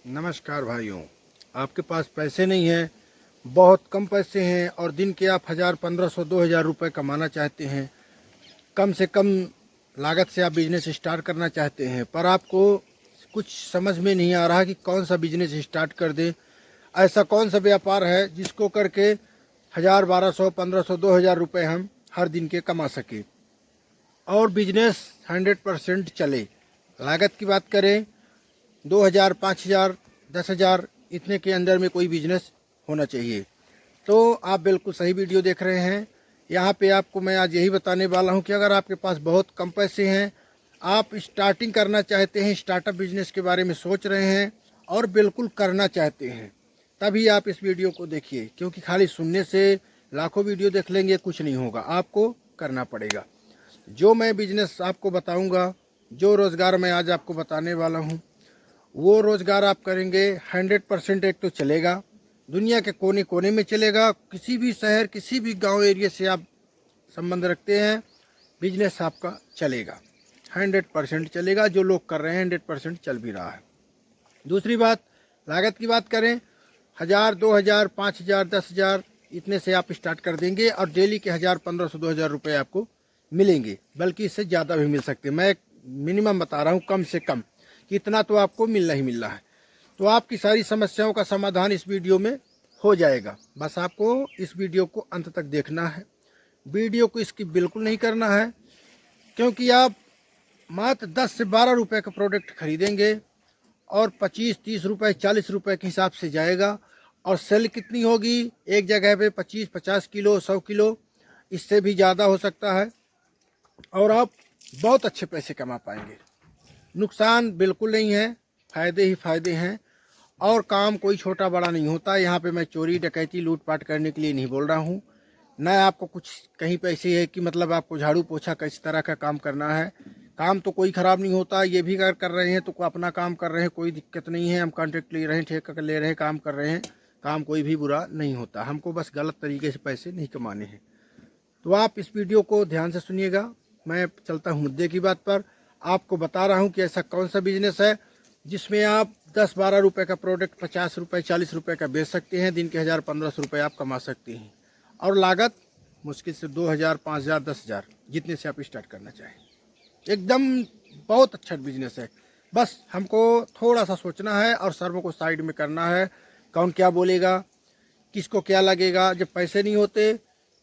नमस्कार भाइयों। आपके पास पैसे नहीं हैं, बहुत कम पैसे हैं और दिन के आप 1000, 1500, 2000 रुपये कमाना चाहते हैं। कम से कम लागत से आप बिजनेस स्टार्ट करना चाहते हैं, पर आपको कुछ समझ में नहीं आ रहा कि कौन सा बिजनेस स्टार्ट कर दें। ऐसा कौन सा व्यापार है जिसको करके 1000, 1200, 1500, 2000 रुपये हम हर दिन के कमा सकें और बिजनेस 100% चले। लागत की बात करें 2000, 5000, 10,000 इतने के अंदर में कोई बिजनेस होना चाहिए। तो आप बिल्कुल सही वीडियो देख रहे हैं। यहाँ पे आपको मैं आज यही बताने वाला हूँ कि अगर आपके पास बहुत कम पैसे हैं, आप स्टार्टिंग करना चाहते हैं, स्टार्टअप बिजनेस के बारे में सोच रहे हैं और बिल्कुल करना चाहते हैं, तभी आप इस वीडियो को देखिए, क्योंकि खाली सुनने से लाखों वीडियो देख लेंगे कुछ नहीं होगा, आपको करना पड़ेगा। जो मैं बिजनेस आपको बताऊँगा, जो रोज़गार मैं आज आपको बताने वाला हूँ, वो रोज़गार आप करेंगे 100% एक तो चलेगा, दुनिया के कोने कोने में चलेगा। किसी भी शहर, किसी भी गांव एरिया से आप संबंध रखते हैं, बिजनेस आपका चलेगा, 100% चलेगा। जो लोग कर रहे हैं 100% चल भी रहा है। दूसरी बात, लागत की बात करें 1000, 2000, 5000, 10,000 इतने से आप स्टार्ट कर देंगे और डेली के 1000, 1500, 2000 रुपये आपको मिलेंगे, बल्कि इससे ज़्यादा भी मिल सकते हैं। मैं मिनिमम बता रहा हूँ, कम से कम इतना तो आपको मिलना ही मिल रहा है। तो आपकी सारी समस्याओं का समाधान इस वीडियो में हो जाएगा। बस आपको इस वीडियो को अंत तक देखना है, वीडियो को स्किप बिल्कुल नहीं करना है, क्योंकि आप मात्र 10 से 12 रुपए का प्रोडक्ट खरीदेंगे और 25, 30 रुपए, 40 रुपए के हिसाब से जाएगा। और सेल कितनी होगी? एक जगह पे 25, 50 किलो, 100 किलो, इससे भी ज़्यादा हो सकता है और आप बहुत अच्छे पैसे कमा पाएंगे। नुकसान बिल्कुल नहीं है, फ़ायदे ही फ़ायदे हैं। और काम कोई छोटा बड़ा नहीं होता। यहाँ पे मैं चोरी डकैती लूटपाट करने के लिए नहीं बोल रहा हूँ, न आपको कुछ कहीं पे ऐसे है कि मतलब आपको झाड़ू पोछा किस तरह का काम करना है। काम तो कोई ख़राब नहीं होता, ये भी अगर कर रहे हैं तो अपना काम कर रहे हैं, कोई दिक्कत नहीं है। हम कॉन्ट्रैक्ट ले रहे हैं, ठेका ले रहे हैं, काम कर रहे हैं, काम कोई भी बुरा नहीं होता। हमको बस गलत तरीके से पैसे नहीं कमाने हैं। तो आप इस वीडियो को ध्यान से सुनिएगा। मैं चलता हूँ मुद्दे की बात पर। आपको बता रहा हूँ कि ऐसा कौन सा बिजनेस है जिसमें आप 10-12 रुपये का प्रोडक्ट 50 रुपये, 40 रुपये का बेच सकते हैं, दिन के 1000-1500 रुपये आप कमा सकते हैं और लागत मुश्किल से 2000, 5000, 10,000 जितने से आप स्टार्ट करना चाहें। एकदम बहुत अच्छा बिजनेस है। बस हमको थोड़ा सा सोचना है और सर्वों को साइड में करना है। कौन क्या बोलेगा, किसको क्या लगेगा। जब पैसे नहीं होते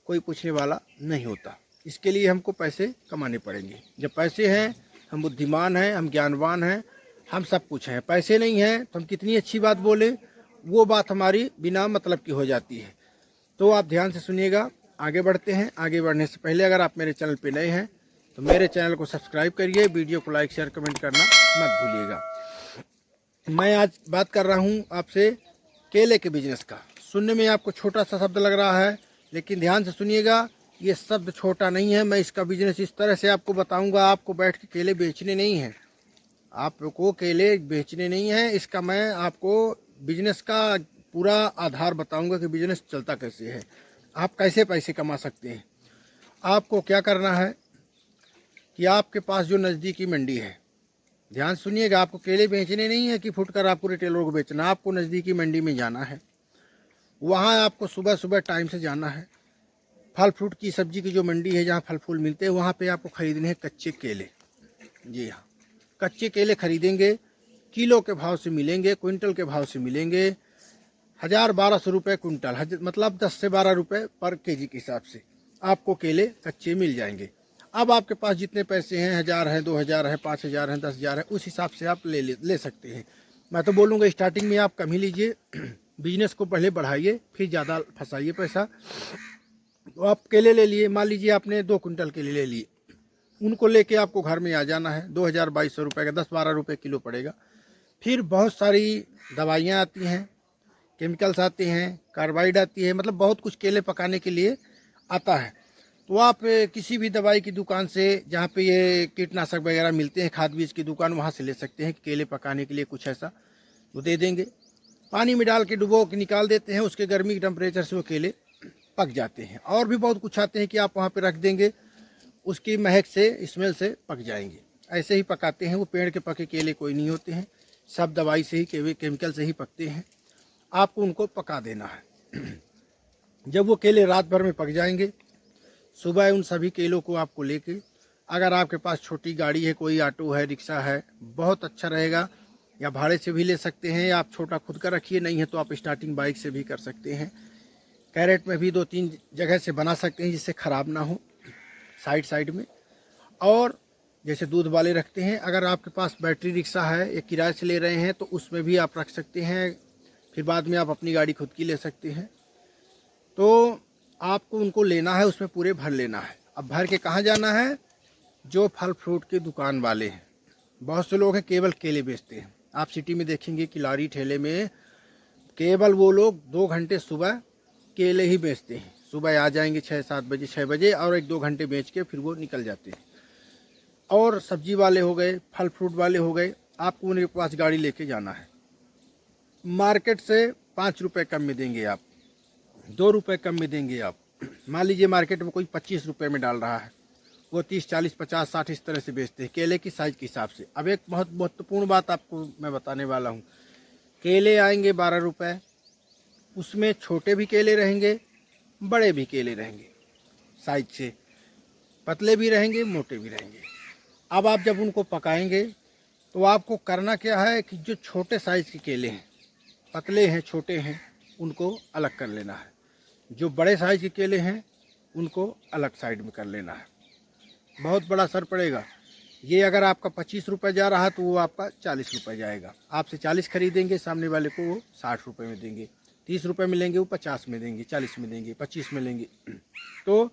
कोई पूछने वाला नहीं होता। इसके लिए हमको पैसे कमाने पड़ेंगे। जब पैसे हैं, हम बुद्धिमान हैं, हम ज्ञानवान हैं, हम सब कुछ हैं। पैसे नहीं हैं तो हम कितनी अच्छी बात बोले, वो बात हमारी बिना मतलब की हो जाती है। तो आप ध्यान से सुनिएगा, आगे बढ़ते हैं। आगे बढ़ने से पहले अगर आप मेरे चैनल पे नए हैं तो मेरे चैनल को सब्सक्राइब करिए, वीडियो को लाइक, शेयर, कमेंट करना मत भूलिएगा। मैं आज बात कर रहा हूँ आपसे केले के बिजनेस का। सुनने में आपको छोटा सा शब्द लग रहा है, लेकिन ध्यान से सुनिएगा, ये शब्द छोटा नहीं है। मैं इसका बिजनेस इस तरह से आपको बताऊंगा, आपको बैठ के केले बेचने नहीं हैं, आपको केले बेचने नहीं हैं। इसका मैं आपको बिजनेस का पूरा आधार बताऊंगा कि बिजनेस चलता कैसे है, आप कैसे पैसे कमा सकते हैं। आपको क्या करना है कि आपके पास जो नज़दीकी मंडी है, ध्यान सुनिएगा, आपको केले बेचने नहीं है कि फुटकर आपको रिटेलर को बेचना। आपको नज़दीकी मंडी में जाना है, वहाँ आपको सुबह सुबह टाइम से जाना है। फल फ्रूट की, सब्जी की जो मंडी है जहाँ फल फूल मिलते हैं, वहाँ पे आपको ख़रीदने हैं कच्चे केले। जी हाँ, कच्चे केले खरीदेंगे, किलो के भाव से मिलेंगे, क्विंटल के भाव से मिलेंगे। 1000-1200 रुपये क्विंटल, मतलब 10 से 12 रुपये पर केजी के हिसाब से आपको केले कच्चे मिल जाएंगे। अब आपके पास जितने पैसे हैं, 1000 है, 2000 है, 5000 है, 10,000 है, उस हिसाब से आप ले सकते हैं। मैं तो बोलूँगा स्टार्टिंग में आप कम ही लीजिए, बिजनेस को पहले बढ़ाइए, फिर ज़्यादा फंसाइए पैसा। तो आप केले ले लिए, मान लीजिए आपने 2 कुंटल केले ले लिए, उनको लेके आपको घर में आ जाना है। 2000-2200 रुपये का 10-12 रुपये किलो पड़ेगा। फिर बहुत सारी दवाइयाँ आती हैं, केमिकल्स आते हैं, कार्बाइड आती है, मतलब बहुत कुछ केले पकाने के लिए आता है। तो आप किसी भी दवाई की दुकान से, जहाँ पे ये कीटनाशक वगैरह मिलते हैं, खाद बीज की दुकान, वहाँ से ले सकते हैं। केले पकाने के लिए कुछ ऐसा वो दे देंगे, पानी में डाल के डुबो के निकाल देते हैं, उसके गर्मी के टेम्परेचर से वो केले पक जाते हैं। और भी बहुत कुछ आते हैं कि आप वहाँ पे रख देंगे, उसकी महक से, स्मेल से पक जाएंगे। ऐसे ही पकाते हैं, वो पेड़ के पके केले कोई नहीं होते हैं, सब दवाई से ही, केमिकल से ही पकते हैं। आपको उनको पका देना है। जब वो केले रात भर में पक जाएंगे, सुबह उन सभी केलों को आपको लेके, अगर आपके पास छोटी गाड़ी है, कोई ऑटो है, रिक्शा है, बहुत अच्छा रहेगा, या भाड़े से भी ले सकते हैं, या आप छोटा खुद का रखिए, नहीं है तो आप स्टार्टिंग बाइक से भी कर सकते हैं। कैरेट में भी 2-3 जगह से बना सकते हैं जिससे ख़राब ना हो, साइड साइड में। और जैसे दूध वाले रखते हैं, अगर आपके पास बैटरी रिक्शा है या किराए से ले रहे हैं तो उसमें भी आप रख सकते हैं, फिर बाद में आप अपनी गाड़ी खुद की ले सकते हैं। तो आपको उनको लेना है, उसमें पूरे भर लेना है। अब भर के कहाँ जाना है? जो फल फ्रूट की दुकान वाले हैं, बहुत से लोग हैं केवल केले बेचते हैं। आप सिटी में देखेंगे कि लारी ठेले में केवल वो लोग 2 घंटे सुबह केले ही बेचते हैं। सुबह आ जाएंगे 6-7 बजे, 6 बजे, और 1-2 घंटे बेच के फिर वो निकल जाते हैं। और सब्जी वाले हो गए, फल फ्रूट वाले हो गए, आपको उनके पास गाड़ी लेके जाना है। मार्केट से 5 रुपये कम में देंगे आप, 2 रुपये कम में देंगे आप। मान लीजिए मार्केट में कोई 25 रुपये में डाल रहा है, वो 30, 40, 50, 60 इस तरह से बेचते हैं, केले की साइज़ के हिसाब से। अब एक बहुत महत्वपूर्ण बात आपको मैं बताने वाला हूँ। केले आएंगे 12 रुपये, उसमें छोटे भी केले रहेंगे, बड़े भी केले रहेंगे, साइज से पतले भी रहेंगे, मोटे भी रहेंगे। अब आप जब उनको पकाएंगे तो आपको करना क्या है कि जो छोटे साइज़ के केले हैं, पतले हैं, छोटे हैं, उनको अलग कर लेना है। जो बड़े साइज़ के केले हैं उनको अलग साइड में कर लेना है। बहुत बड़ा असर पड़ेगा। ये अगर आपका 25 रुपये जा रहा है तो वो आपका 40 रुपये जाएगा। आपसे 40 खरीदेंगे, सामने वाले को वो 60 रुपये में देंगे। 30 रुपये में लेंगे, वो 50 में देंगे, 40 में देंगे, 25 में लेंगे। तो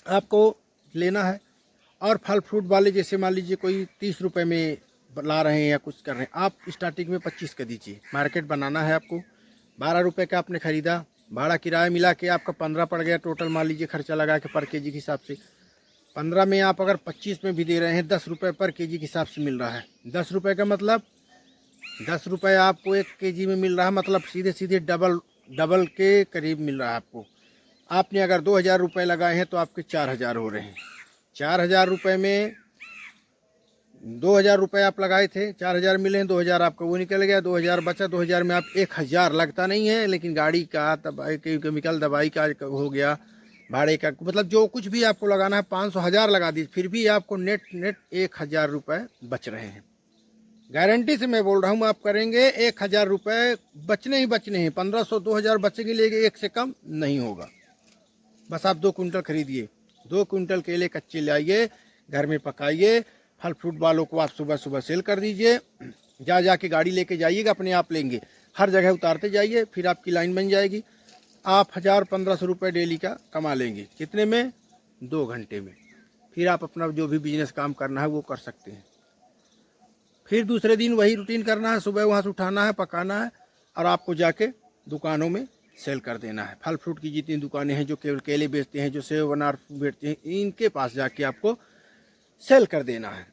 आपको लेना है। और फल फ्रूट वाले जैसे मान लीजिए कोई 30 रुपये में ला रहे हैं या कुछ कर रहे हैं, आप स्टार्टिंग में 25 का दीजिए। मार्केट बनाना है आपको, 12 रुपये का आपने ख़रीदा, भाड़ा किराया मिला के आपका 15 पड़ गया टोटल, मान लीजिए खर्चा लगा के पर केजी के हिसाब से। 15 में आप अगर 25 में भी दे रहे हैं, 10 रुपये पर केजी के हिसाब से मिल रहा है। 10 रुपये का मतलब 10 रुपये आपको 1 केजी में मिल रहा है, मतलब सीधे सीधे डबल के करीब मिल रहा है आपको। आपने अगर 2000 रुपये लगाए हैं तो आपके 4000 हो रहे हैं। 4000 रुपये में 2000 रुपये आप लगाए थे, 4000 मिले हैं, 2000 आपका वो निकल गया, 2000 बचा। 2000 में आप 1000 लगता नहीं है, लेकिन गाड़ी का, दवाई, केमिकल दवाई का हो गया, भाड़े का, मतलब जो कुछ भी आपको लगाना है, 500 1000 लगा दीजिए, फिर भी आपको नेट 1000 रुपये बच रहे हैं। गारंटी से मैं बोल रहा हूँ, आप करेंगे 1000 रुपये बचने ही बचने हैं। 1500 2000 बचेंगे, लेकिन 1 से कम नहीं होगा। बस आप 2 कुंटल खरीदिए, 2 कुंटल केले कच्चे लाइए, घर में पकाइए। फल फ्रूट वालों को आप सुबह सुबह सेल कर दीजिए। जाके गाड़ी लेके जाइएगा, अपने आप लेंगे, हर जगह उतारते जाइए, फिर आपकी लाइन बन जाएगी। आप 1000-1500 रुपये डेली का कमा लेंगे। कितने में? 2 घंटे में। फिर आप अपना जो भी बिजनेस काम करना है वो कर सकते हैं। फिर दूसरे दिन वही रूटीन करना है, सुबह वहाँ से उठाना है, पकाना है, और आपको जाके दुकानों में सेल कर देना है। फल फ्रूट की जितनी दुकानें हैं जो केवल केले बेचते हैं, जो सेव अनार बेचते हैं, इनके पास जाके आपको सेल कर देना है,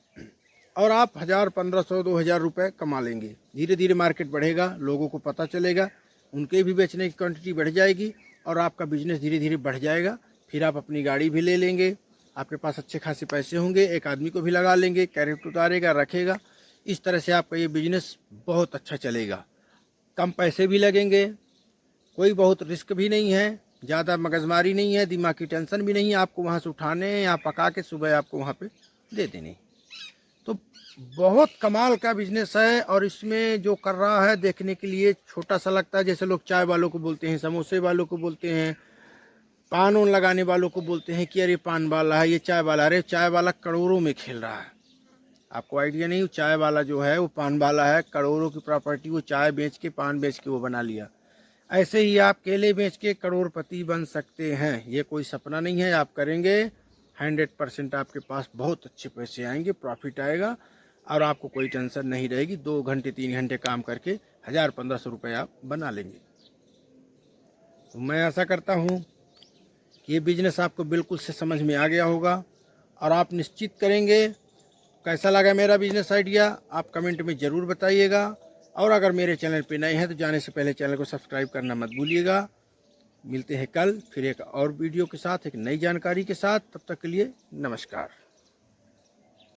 और आप 1000, 1500, 2000 रुपये कमा लेंगे। धीरे धीरे मार्केट बढ़ेगा, लोगों को पता चलेगा, उनके भी बेचने की क्वांटिटी बढ़ जाएगी, और आपका बिजनेस धीरे धीरे बढ़ जाएगा। फिर आप अपनी गाड़ी भी ले लेंगे, आपके पास अच्छे खासे पैसे होंगे, एक आदमी को भी लगा लेंगे, कैरेट उतारेगा, रखेगा। इस तरह से आपका ये बिजनेस बहुत अच्छा चलेगा। कम पैसे भी लगेंगे, कोई बहुत रिस्क भी नहीं है, ज़्यादा मगजमारी नहीं है, दिमाग की टेंशन भी नहीं है। आपको वहाँ से उठाने या पका के सुबह आपको वहाँ पे दे देने। तो बहुत कमाल का बिजनेस है, और इसमें जो कर रहा है देखने के लिए छोटा सा लगता है। जैसे लोग चाय वालों को बोलते हैं, समोसे वालों को बोलते हैं, पान उन लगाने वालों को बोलते हैं कि अरे पान वाला है, ये चाय वाला। अरे चाय वाला करोड़ों में खेल रहा है, आपको आइडिया नहीं। चाय वाला जो है वो पान वाला है, करोड़ों की प्रॉपर्टी वो चाय बेच के, पान बेच के वो बना लिया। ऐसे ही आप केले बेच के करोड़पति बन सकते हैं। ये कोई सपना नहीं है, आप करेंगे 100% आपके पास बहुत अच्छे पैसे आएंगे, प्रॉफिट आएगा, और आपको कोई टेंशन नहीं रहेगी। 2 घंटे 3 घंटे काम करके 1000-1500 रुपये आप बना लेंगे। तो मैं आशा करता हूँ कि ये बिजनेस आपको बिल्कुल से समझ में आ गया होगा, और आप निश्चित करेंगे। कैसा लगा मेरा बिजनेस आइडिया आप कमेंट में ज़रूर बताइएगा, और अगर मेरे चैनल पे नए हैं तो जाने से पहले चैनल को सब्सक्राइब करना मत भूलिएगा। मिलते हैं कल फिर एक और वीडियो के साथ, एक नई जानकारी के साथ। तब तक के लिए नमस्कार।